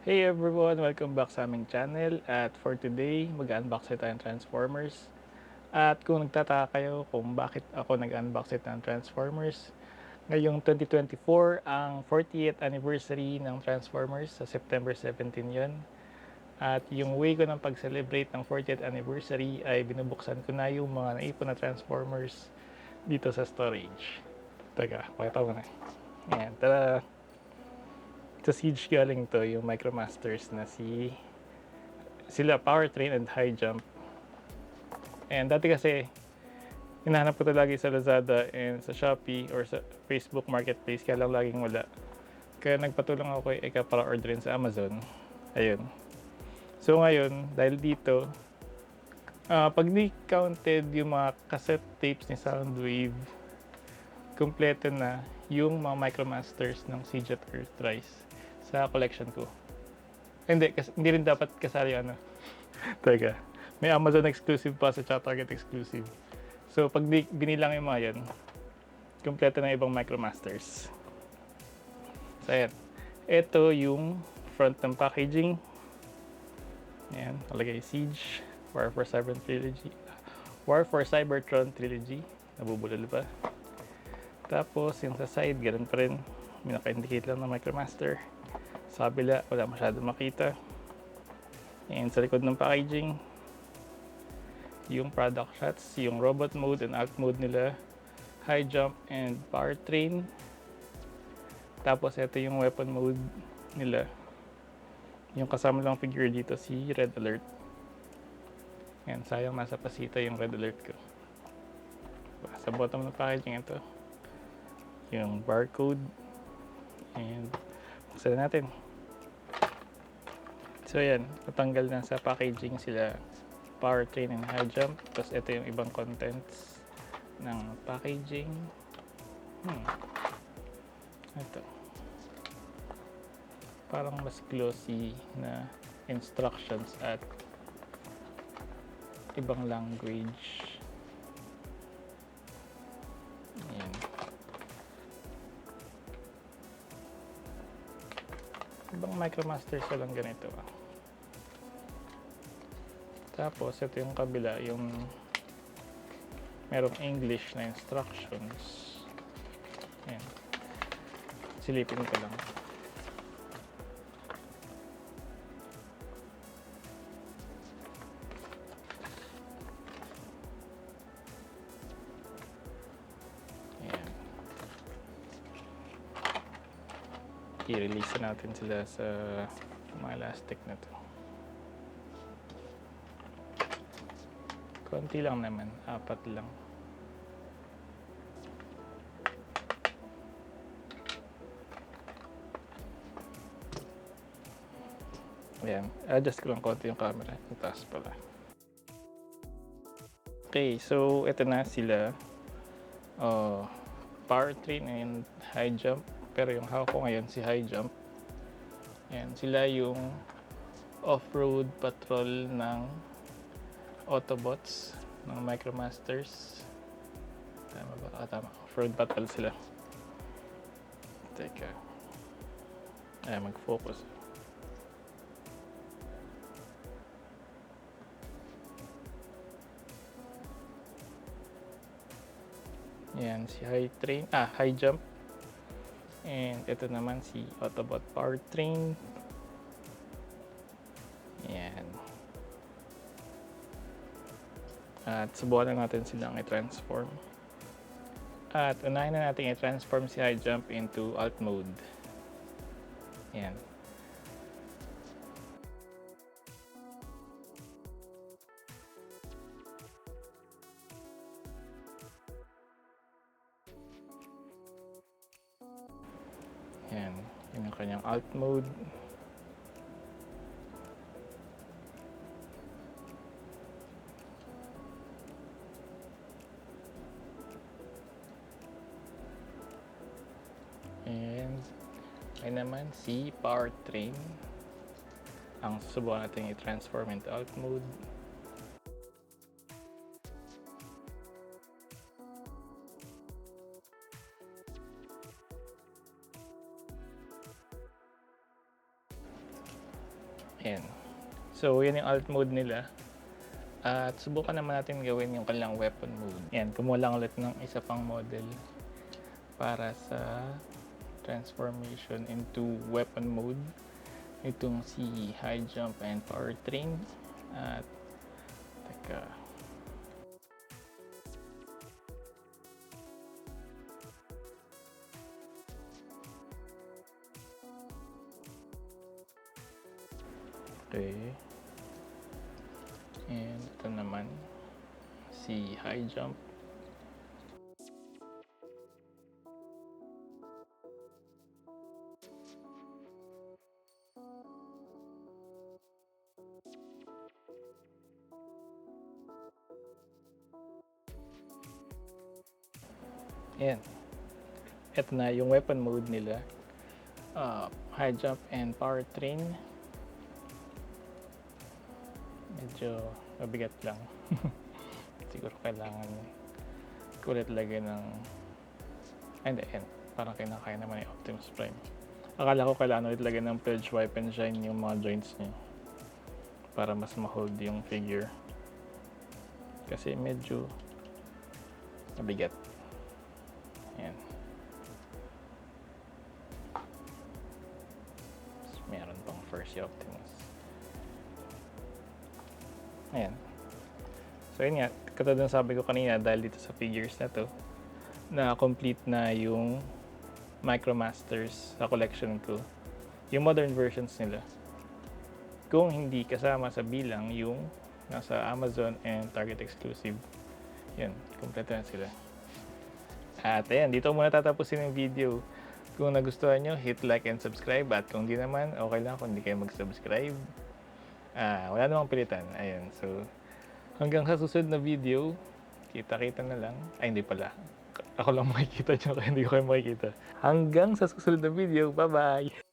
Hey everyone! Welcome back sa aming channel at for today, mag-unbox tayo ng Transformers. At kung nagtataka kayo kung bakit ako nag-unbox ng Transformers, ngayong 2024 ang 40th anniversary ng Transformers sa September 17 yon. At yung way ko ng pag-celebrate ng 40th anniversary ay binubuksan ko na yung mga naipon na Transformers dito sa storage. Teka, pakita mo na. Ayan, tara! Sa Siege galing to, yung Micromasters na sila Powertrain and Highjump. And dati kasi, hinahanap ko to lagi sa Lazada and sa Shopee or sa Facebook Marketplace, kaya lang laging wala. Kaya nagpatulong ako kay Eka para orderin sa Amazon. Ayun. So ngayon, dahil dito, pag di counted yung mga cassette tapes ni Soundwave, kompleto na yung mga Micromasters ng Siege at Earthrise sa collection ko. Hindi rin dapat kasali ano. Teka, may Amazon exclusive pa sa Target exclusive. So pag binilang yung mga yan, kompleto na ibang Micromasters. So ayan, ito yung front ng packaging. Ayan, nakalagay Siege, War for Cybertron Trilogy. Nabubulol pa. Tapos yung sa side, ganun pa rin. May naka-indicate lang ng Micromaster. Sa kabila, wala masyado makita. And sa likod ng packaging, yung product shots, yung robot mode and alt mode nila, high jump and powertrain. Tapos ito yung weapon mode nila. Yung kasama lang figure dito si Red Alert. Yan, sayang nasa pasita yung Red Alert ko. Sa bottom ng packaging ito, yung barcode. And buksan natin. So yan, natanggal na sa packaging sila Powertrain and Highjump. Tapos ito yung ibang contents ng packaging. Ito. Parang mas glossy na instructions at ibang language. Ayan. Ibang Micromasters walang ganito. Tapos ito yung kabila, yung merong English na instructions. Ayan. Silipin ko lang. Ayan. I-release natin sila sa mga elastic na to. Konti lang naman, 4 lang. Ayan, adjust ko lang konti yung camera. Ang taas pala. Okay, so ito na sila. Powertrain and Highjump. Pero yung hawak ko ngayon si Highjump. Ayan, sila yung Offroad Patrol ng Autobots ng Micromasters. Tama ba? Tama. Offroad Patrol sila. Teka. Ay, mag-focus. Yan, si Highjump. And ito naman si Autobot Powertrain. Yan. At subukan na natin silang i-transform. At unahin na natin i-transform si Highjump into alt mode. Yan. Yan. Yun yung kanyang alt mode. And ay naman si Powertrain. Ang susubukan natin i-transform into alt mode. Ayan. So, yan yung alt mode nila. At subukan naman natin gawin yung kanilang weapon mode. Ayan, kumuha lang ulit ng isa pang model para sa transformation into weapon mode. Itong si Highjump and Powertrain. At, teka. Okay. And ito naman si Highjump. Ayan. Ito na yung weapon mode nila. Highjump and Powertrain. Medyo mabigat lang. Siguro kailangan kulit lagay ng hindi, yan. Parang kinakaya naman yung Optimus Prime. Akala ko kailangan ulit lagay ng Purge Wipe and Shine yung mga joints niya para mas ma-hold yung figure. Kasi medyo mabigat. Ayan. Meron pang first si Optimus. Ayan. So yun nga, katulad ng sabi ko kanina, dahil dito sa figures na to, na complete na yung Micromasters sa collection ko, yung modern versions nila. Kung hindi kasama sa bilang yung nasa Amazon and Target exclusive, yun, kompleto na sila. At ayan, dito muna tatapusin yung video. Kung nagustuhan nyo, hit like and subscribe. At kung di naman, okay lang kung hindi kayo mag-subscribe. Wala namang pilitan. Ayan, so hanggang sa susunod na video, kita-kita na lang. Ay, hindi pala. Ako lang makikita nyo, kaya hindi ko kayo makikita. Hanggang sa susunod na video, bye-bye!